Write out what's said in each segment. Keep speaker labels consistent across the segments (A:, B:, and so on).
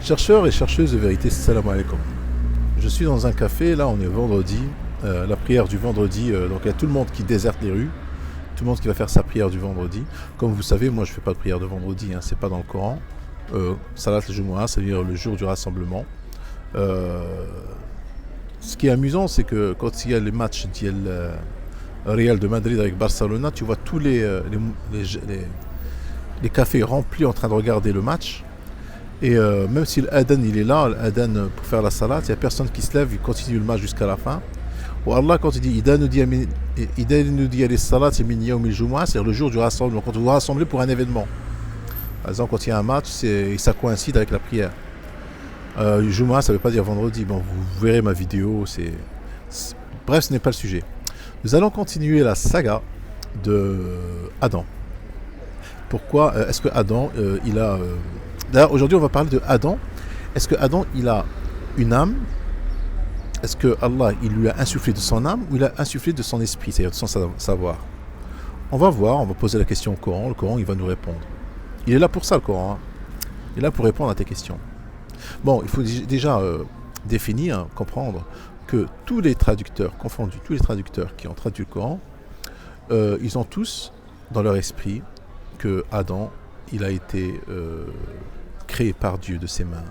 A: Chercheurs et chercheuses de vérité, salam alaikum. Je suis dans un café, là on est vendredi, la prière du vendredi, donc il y a tout le monde qui déserte les rues, tout le monde qui va faire sa prière du vendredi. Comme vous savez, moi je fais pas de prière de vendredi, c'est pas dans le Coran. Salat al-Jumu'ah, c'est-à-dire le jour du rassemblement. Euh, Ce qui est amusant, c'est que quand il y a les matchs Real de Madrid avec Barcelona, tu vois tous les cafés remplis en train de regarder le match. Et même si l'Adan il est là, l'Adan pour faire la salat, il n'y a personne qui se lève, il continue le match jusqu'à la fin. Ou Allah, quand il dit Ida nous dit les salats, c'est min yawm al-jumu'ah, c'est le jour du rassemblement, quand vous vous rassemblez pour un événement. Par exemple, quand il y a un match, ça coïncide avec la prière. Jumu'ah, ça ne veut pas dire vendredi. Bon, vous verrez ma vidéo. Bref, ce n'est pas le sujet. Nous allons continuer la saga de Adam. Pourquoi est-ce que Adam, il a. D'ailleurs, aujourd'hui, on va parler de Adam. Est-ce que Adam, il a une âme? Est-ce que Allah, il lui a insufflé de son âme ou il a insufflé de son esprit, c'est-à-dire de son savoir? On va voir, on va poser la question au Coran. Le Coran, il va nous répondre. Il est là pour ça, le Coran. Il est là pour répondre à tes questions. Bon, il faut déjà définir, comprendre que tous les traducteurs, confondus, tous les traducteurs qui ont traduit le Coran, ils ont tous dans leur esprit que Adam, il a été créé par Dieu de ses mains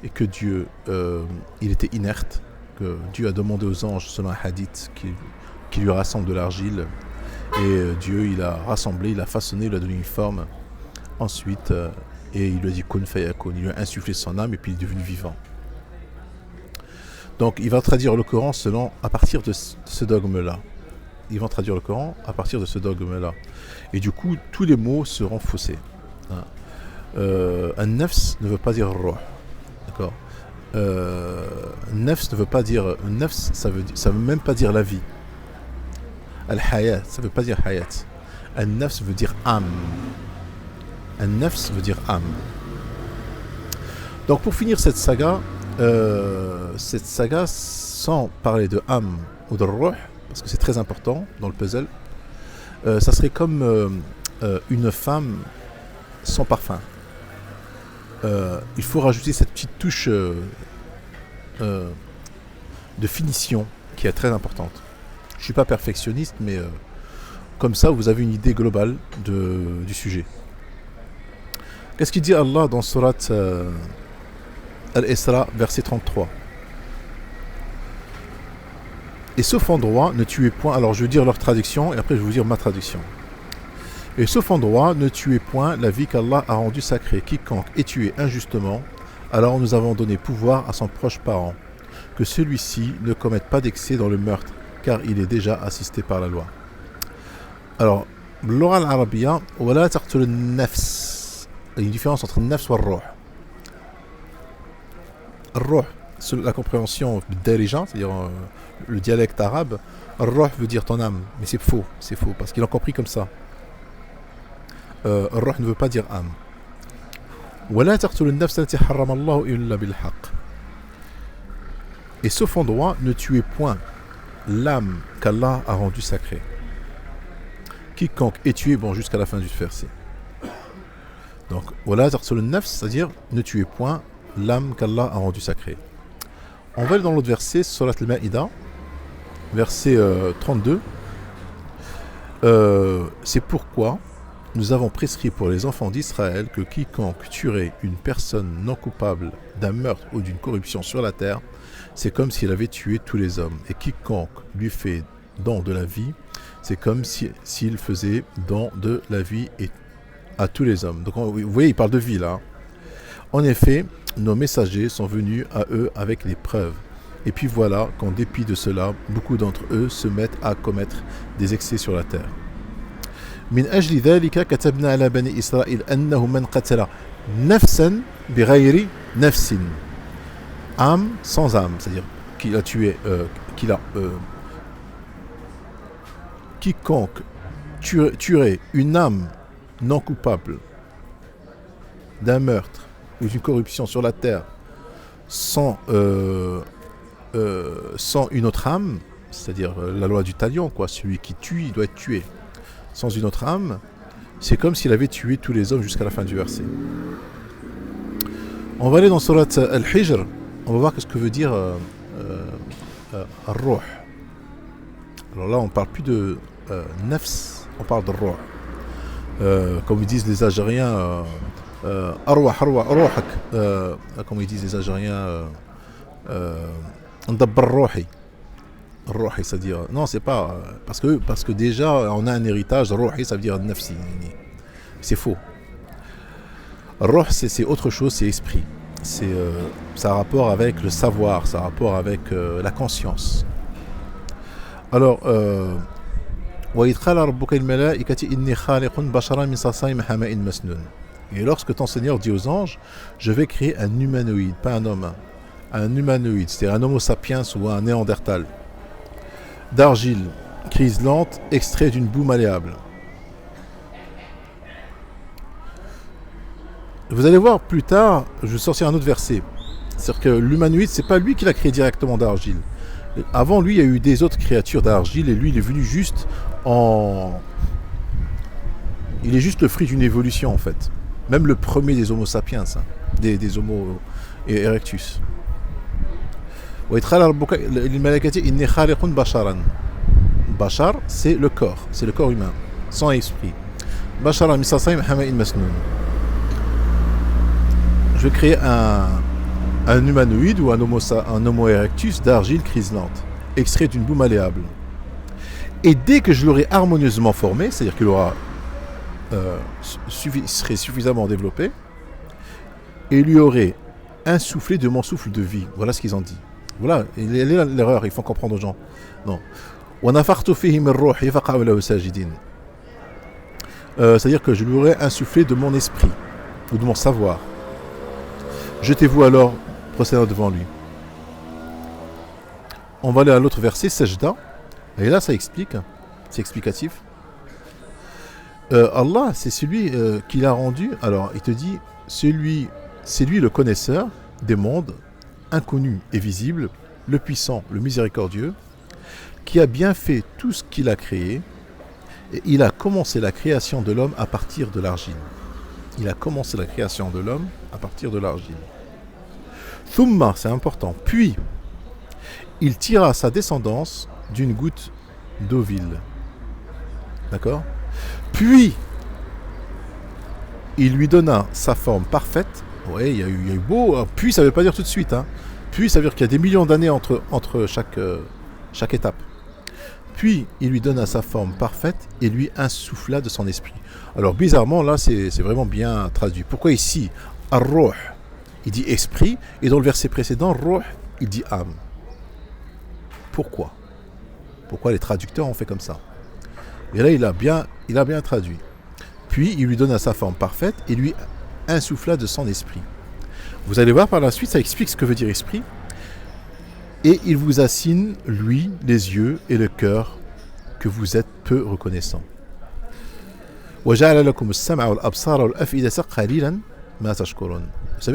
A: et que Dieu, il était inerte, que Dieu a demandé aux anges, selon un hadith, qui lui rassemble de l'argile et Dieu, il a rassemblé, il a façonné, il a donné une forme. Ensuite, et il lui a dit kun fayakun, il lui a insufflé son âme et puis il est devenu vivant. Donc il va traduire le Coran à partir de ce dogme-là. Ils vont traduire le Coran à partir de ce dogme-là. Et du coup, tous les mots seront faussés. Un nafs ne veut pas dire ruh. D'accord. Nafs ne veut pas dire. Nafs, ça veut même pas dire la vie. Al-hayat, ça veut pas dire hayat. Un nafs veut dire âme. Un nafs veut dire âme. Donc pour finir cette saga sans parler de âme ou de ruh, parce que c'est très important dans le puzzle, ça serait comme une femme sans parfum. Il faut rajouter cette petite touche de finition qui est très importante. Je ne suis pas perfectionniste, mais comme ça vous avez une idée globale du sujet. Qu'est-ce qu'il dit Allah dans Surat Al-Isra, verset 33? Et sauf endroit, ne tuez point. Alors je vais dire leur traduction et après je vais vous dire ma traduction. Et sauf endroit, ne tuez point la vie qu'Allah a rendue sacrée. Quiconque est tué injustement, alors nous avons donné pouvoir à son proche parent, que celui-ci ne commette pas d'excès dans le meurtre, car il est déjà assisté par la loi. Alors, l'oral arabia, wala taqtul nafs. Il y a une différence entre nafs et ruh. Ruh, la compréhension dirigeant, c'est-à-dire le dialecte arabe, ruh veut dire ton âme, mais c'est faux, parce qu'ils l'ont compris comme ça. Ruh ne veut pas dire âme. ولا تقتلوا النفس التي حرم الله إلا بالحق. Et sauf en droit, ne tuez point l'âme qu'Allah a rendue sacrée. Quiconque est tué, bon, jusqu'à la fin du verset. Donc, ولا تقتلوا النفس, c'est-à-dire ne tuez point l'âme qu'Allah a rendue sacrée. On va aller dans l'autre verset, Surat al-Ma'ida, verset 32. C'est pourquoi nous avons prescrit pour les enfants d'Israël que quiconque tuerait une personne non coupable d'un meurtre ou d'une corruption sur la terre, c'est comme s'il avait tué tous les hommes. Et quiconque lui fait don de la vie, c'est comme s'il faisait don de la vie à tous les hommes. Donc vous voyez, il parle de vie là. En effet, nos messagers sont venus à eux avec les preuves. Et puis voilà qu'en dépit de cela, beaucoup d'entre eux se mettent à commettre des excès sur la terre. من أجل ذلك كتبنا على بني إسرائيل أنه من قتل نفسا بغير نفس, âme sans âme, c'est-à-dire qu'il a tué, quiconque tuerait une âme non coupable d'un meurtre ou d'une corruption sur la terre sans une autre âme, c'est-à-dire la loi du talion, quoi, celui qui tue, il doit être tué. Sans une autre âme, c'est comme s'il avait tué tous les hommes jusqu'à la fin du verset. On va aller dans Surat Al-Hijr. On va voir ce que veut dire Ar-Ruh. Alors là, on ne parle plus de Nafs, on parle de Ruh. Comme ils disent les Algériens, Arwah, Arwah, Ruhak. Comme ils disent les Algériens, Ndabbar Ruhi. Ruhi, c'est-à-dire. Non, c'est pas. Parce que déjà, on a un héritage. Ruhi, ça veut dire Nafsi. C'est faux. Ruh, c'est autre chose, c'est esprit. Ça a rapport avec le savoir, ça a rapport avec la conscience. Alors, et lorsque ton Seigneur dit aux anges, je vais créer un humanoïde, pas un homme, un humanoïde, c'est-à-dire un homo sapiens ou un néandertal, d'argile, criselante, extrait d'une boue malléable. Vous allez voir plus tard, je vais sortir un autre verset. C'est-à-dire que l'humanoïde, c'est pas lui qui l'a créé directement d'argile. Avant lui, il y a eu des autres créatures d'argile et lui, il est venu juste il est juste le fruit d'une évolution en fait. Même le premier des Homo sapiens, hein, des Homo erectus. Bachar, c'est le corps humain, sans esprit. Je vais créer un humanoïde ou un homo erectus d'argile criselante, extrait d'une boue malléable. Et dès que je l'aurai harmonieusement formé, c'est-à-dire qu'il aura serait suffisamment développé, et lui aurait insufflé de mon souffle de vie. Voilà ce qu'ils ont dit. Voilà, il est l'erreur, il faut comprendre aux gens. Non. C'est-à-dire que je lui aurais insufflé de mon esprit, ou de mon savoir. Jetez-vous alors, procédant devant lui. On va aller à l'autre verset, Sajda. Et là, ça explique. C'est explicatif. Allah, c'est celui qui l'a rendu. Alors, il te dit, c'est lui le connaisseur des mondes, inconnu et visible, le puissant, le miséricordieux, qui a bien fait tout ce qu'il a créé. Et il a commencé la création de l'homme à partir de l'argile. Il a commencé la création de l'homme à partir de l'argile. Thumma, c'est important. Puis, il tira sa descendance d'une goutte d'ovile. D'accord ? Puis, il lui donna sa forme parfaite. Oui, il y a eu beau. Puis, ça ne veut pas dire tout de suite. Hein. Puis, ça veut dire qu'il y a des millions d'années entre chaque étape. Puis, il lui donna sa forme parfaite et lui insuffla de son esprit. Alors, bizarrement, là, c'est vraiment bien traduit. Pourquoi ici, ar-ruh, il dit esprit, et dans le verset précédent, ruh, il dit âme. Pourquoi les traducteurs ont fait comme ça? Et là, il a bien traduit. Puis, il lui donna sa forme parfaite et lui insuffla de son esprit. Vous allez voir par la suite, ça explique ce que veut dire esprit. Et il vous assigne, lui, les yeux et le cœur, que vous êtes peu reconnaissants. Vous savez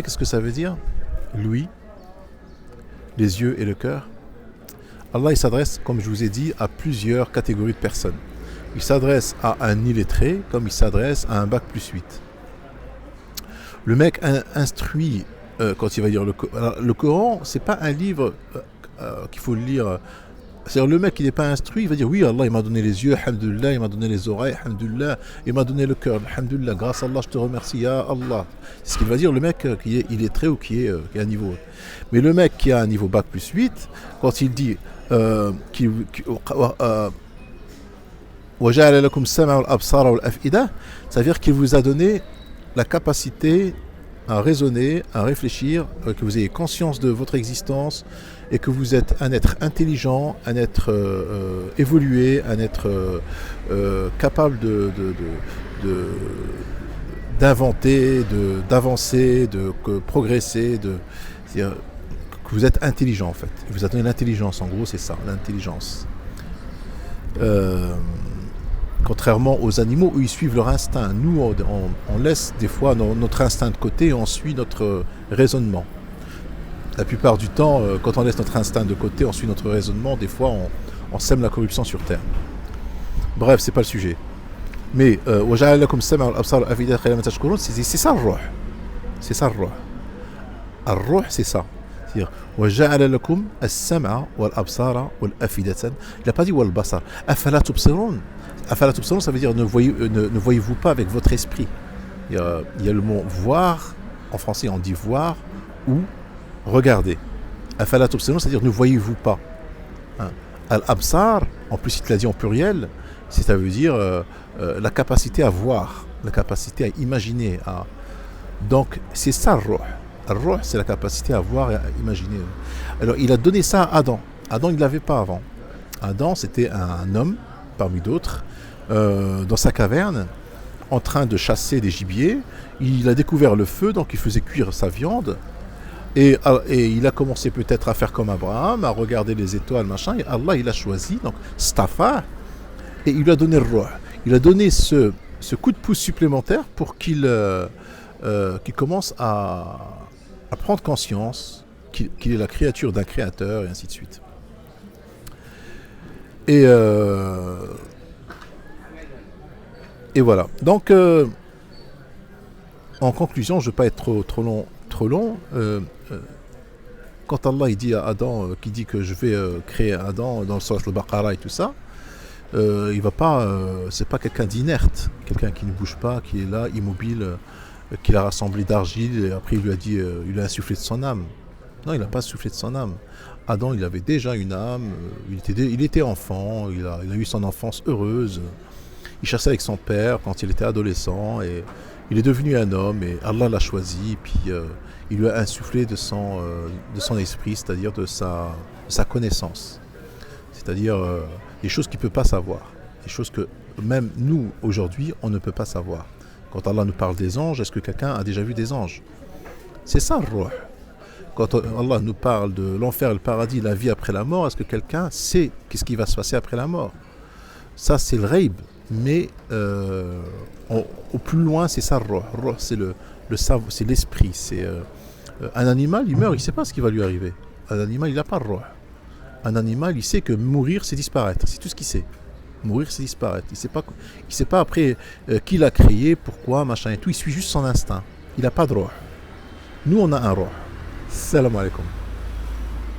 A: qu'est-ce que ça veut dire? Lui, les yeux et le cœur. Allah, il s'adresse, comme je vous ai dit, à plusieurs catégories de personnes. Il s'adresse à un illettré, comme il s'adresse à un bac plus 8. Le mec instruit, quand il va lire le Coran, c'est pas un livre qu'il faut lire. C'est-à-dire le mec qui n'est pas instruit, il va dire oui, Allah il m'a donné les yeux, alhamdoulilah, il m'a donné les oreilles, alhamdoulilah, il m'a donné le cœur, alhamdoulilah, grâce à Allah je te remercie, ya Allah. C'est ce qu'il va dire le mec qui est illettré ou qui a un niveau. Mais le mec qui a un niveau bac plus 8, quand il dit وَجَعَلَ لَكُمْ السَّمْعَ وَالْأَبْصَارَ وَالْأَفْئِدَةَ, ça veut dire qu'il vous a donné la capacité à raisonner, à réfléchir, que vous ayez conscience de votre existence et que vous êtes un être intelligent, un être évolué, un être capable d'inventer, d'avancer, de progresser, c'est-à-dire que vous êtes intelligent en fait. Il vous a donné l'intelligence, en gros c'est ça, l'intelligence. Contrairement aux animaux où ils suivent leur instinct. Nous, on laisse des fois notre instinct de côté et on suit notre raisonnement. La plupart du temps, quand on laisse notre instinct de côté, on suit notre raisonnement, des fois on sème la corruption sur terre. Bref, c'est pas le sujet. Mais c'est ça le ruh. C'est ça le ruh. Ar-ruh, c'est ça. C'est-à-dire, وَجَعَلَ لَكُمْ السَّمْعَ وَالْأَبْصَارَ وَالْأَفْئِدَةَ. Il n'a pas dit wal-basar. أَفَلَا تُبْصِرُونَ. أَفَلَا تُبْصِرُونَ, ça veut dire ne voyez-vous pas avec votre esprit. Il y a le mot voir, en français on dit voir ou regarder. أَفَلَا تُبْصِرُونَ, c'est-à-dire ne voyez-vous pas. Hein. Al-absar, en plus il te l'a dit en pluriel, ça veut dire la capacité à voir, la capacité à imaginer. Donc c'est ça le ruh. Le ruh, c'est la capacité à voir et à imaginer. Alors il a donné ça à Adam. Adam il ne l'avait pas avant. Adam c'était un homme parmi d'autres dans sa caverne en train de chasser des gibiers. Il a découvert le feu, donc il faisait cuire sa viande. Et il a commencé peut-être à faire comme Abraham, à regarder les étoiles, machin. Et Allah, il a choisi, donc Stafa, et il lui a donné le roi. Il a donné ce coup de pouce supplémentaire pour qu'il commence à prendre conscience qu'il est la créature d'un créateur, et ainsi de suite. Et voilà. Donc, en conclusion, je ne vais pas être trop long. Quand Allah il dit à Adam, qui dit que je vais créer Adam dans le Surat al-Baqarah et tout ça, il va pas, c'est pas quelqu'un d'inerte, quelqu'un qui ne bouge pas, qui est là, immobile, qu'il a rassemblé d'argile et après il lui a dit, il lui a insufflé de son âme. Non, il n'a pas soufflé de son âme. Adam, il avait déjà une âme, il était enfant, il a eu son enfance heureuse. Il chassait avec son père quand il était adolescent et il est devenu un homme et Allah l'a choisi, puis il lui a insufflé de son esprit, c'est-à-dire de sa connaissance. C'est-à-dire des choses qu'il ne peut pas savoir, des choses que même nous, aujourd'hui, on ne peut pas savoir. Quand Allah nous parle des anges, est-ce que quelqu'un a déjà vu des anges? C'est ça le ruh. Quand Allah nous parle de l'enfer, le paradis, la vie après la mort, est-ce que quelqu'un sait qu'est-ce qui va se passer après la mort? Ça, c'est le ghaib. Mais au plus loin, c'est ça le ruh. Le ruh, c'est l'esprit. C'est un animal, il meurt, il ne sait pas ce qui va lui arriver. Un animal, il n'a pas le ruh. Un animal, il sait que mourir, c'est disparaître. C'est tout ce qu'il sait. Mourir, c'est disparaître. Il sait pas après qui l'a créé, pourquoi, machin et tout. Il suit juste son instinct. Il n'a pas de ruh. Nous, on a un ruh. Salam alaikum.